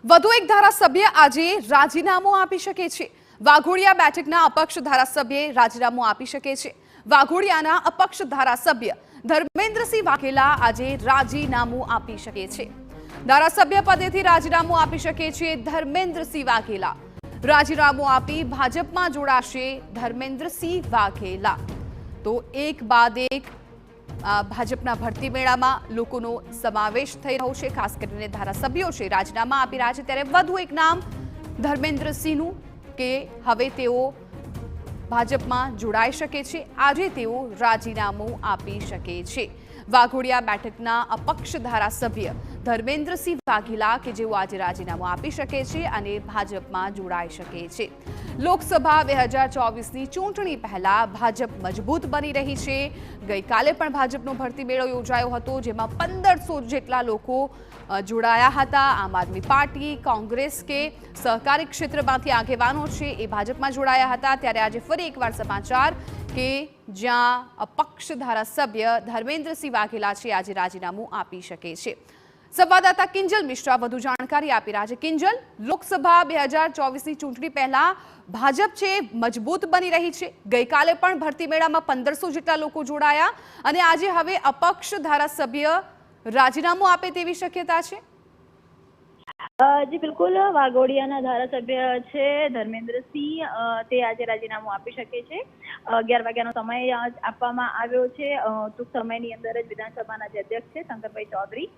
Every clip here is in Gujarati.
વધુ એક ધારાસભ્ય આજે રાજીનામું આપી શકે છે। વાઘોડિયા બેઠકના અપક્ષ ધારાસભ્યે રાજીનામું આપી શકે છે। વાઘોડિયાના અપક્ષ ધારાસભ્ય ધર્મેન્દ્રસિંહ વાઘેલા આજે રાજીનામું આપી શકે છે। ધારાસભ્ય પદેથી રાજીનામું આપી શકે છે ધર્મેન્દ્રસિંહ વાઘેલા। રાજીનામું આપી ભાજપમાં જોડાશે ધર્મેન્દ્રસિંહ વાઘેલા। તો એક બાદ એક ભાજપના ભરતી મેળામાં લોકોનો સમાવેશ થઈ રહ્યો છે। ખાસ કરીને ધારાસભ્યો છે રાજીનામા આપી રહ્યા છે, ત્યારે વધુ એક નામ ધર્મેન્દ્રસિંહનું કે હવે તેઓ ભાજપમાં જોડાઈ શકે છે। આજે તેઓ રાજીનામું આપી શકે છે। વાઘોડિયા બેઠકના અપક્ષ ધારાસભ્ય ધર્મેન્દ્રસિંહ વાઘેલા કે જેઓ આજે રાજીનામું આપી શકે છે અને ભાજપમાં જોડાઈ શકે છે। લોકસભા 2024ની ચૂંટણી પહેલા ભાજપ મજબૂત બની રહી છે। ગઈકાલે પણ ભાજપનો ભરતી મેળો યોજાયો હતો, જેમાં 1500 જેટલા લોકો જોડાયા હતા। આમ આદમી પાર્ટી, કોંગ્રેસ કે સહકારી ક્ષેત્રમાંથી આગેવાનો છે એ ભાજપમાં જોડાયા હતા। ત્યારે આજે ફરી એકવાર સમાચાર કે જ્યાં અપક્ષ ધારાસભ્ય ધર્મેન્દ્રસિંહ વાઘેલા છે આજે રાજીનામું આપી શકે છે। સંવાદદાતા કિંજલ મિશ્રા વધુ જાણકારી આપી રહ્યા છે। કિંજલ, લોકસભા 2024ની ચૂંટણી પહેલા ભાજપ છે મજબૂત બની રહી છે। ગઈકાલે પણ ભરતી મેળામાં 1500 જેટલા લોકો જોડાયા અને આજે હવે અપક્ષ ધારાસભ્ય રાજીનામું આપે તેવી શક્યતા છે। જી બિલકુલ, વાઘોડિયાના ધારાસભ્ય છે ધર્મેન્દ્રસિંહ, તે આજે રાજીનામું આપી શકે છે। 11 વાગ્યાનો સમય આપવામાં આવ્યો છે। ટૂંક સમયની અંદર જ વિધાનસભાના જે અધ્યક્ષ છે શંકરભાઈ ચૌધરી,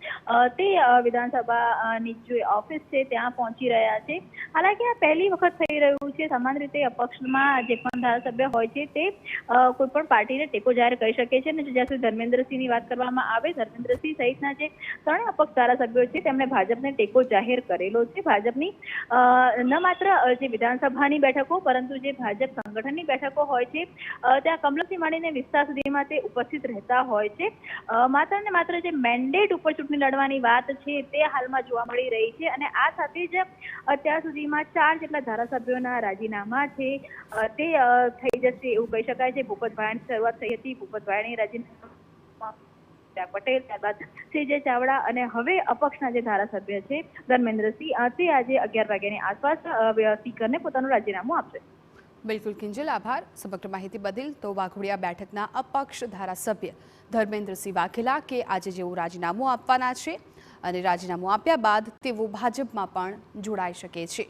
તે વિધાનસભાની જે ઓફિસ છે ત્યાં પહોંચી રહ્યા છે। હાલાકી આ પહેલી વખત થઈ રહ્યું છે। સામાન્ય રીતે અપક્ષમાં જે પણ ધારાસભ્ય હોય છે તે કોઈ પણ પાર્ટીને ટેકો જાહેર કરી શકે છે અને જ્યાં સુધી ધર્મેન્દ્રસિંહની વાત કરવામાં આવે, ધર્મેન્દ્રસિંહ સહિતના જે 3 અપક્ષ ધારાસભ્યો છે તેમણે ભાજપને ટેકો જાહેર કરેલો છે। ભાજપની ન માત્ર જે વિધાનસભાની બેઠકો પરંતુ જે ભાજપ સંગઠનની બેઠકો હોય છે ત્યાં કમલમથી માંડીને વિસ્તાર સુધીમાં તે ઉપસ્થિત રહેતા હોય છે। માત્ર ને માત્ર જે મેન્ડેટ ઉપર ચૂંટણી લડવાની વાત છે તે હાલમાં જોવા મળી રહી છે અને આ સાથે જ અત્યાર સુધીમાં 4 જેટલા ધારાસભ્યોના રાજીનામા છે તે થઈ જશે એવું કહી શકાય છે। ભૂપતભાઈની શરૂઆત થઈ હતી, ભૂપતભાઈની રાજીનામા પટેલ, ત્યારબાદ CJ ચાવડા અને હવે અપક્ષના જે ધારાસભ્ય છે ધર્મેન્દ્રસિંહ, તે આજે 11 વાગ્યાની આસપાસ સ્પીકરને પોતાનું રાજીનામું આપશે। બિલકુલ કિંજલ, આભાર સમગ્ર માહિતી બદલ। તો વાઘોડિયા બેઠકના અપક્ષ ધારાસભ્ય ધર્મેન્દ્રસિંહ વાઘેલા કે આજે જેઓ રાજીનામું આપવાના છે અને રાજીનામું આપ્યા બાદ તેઓ ભાજપમાં પણ જોડાઈ શકે છે।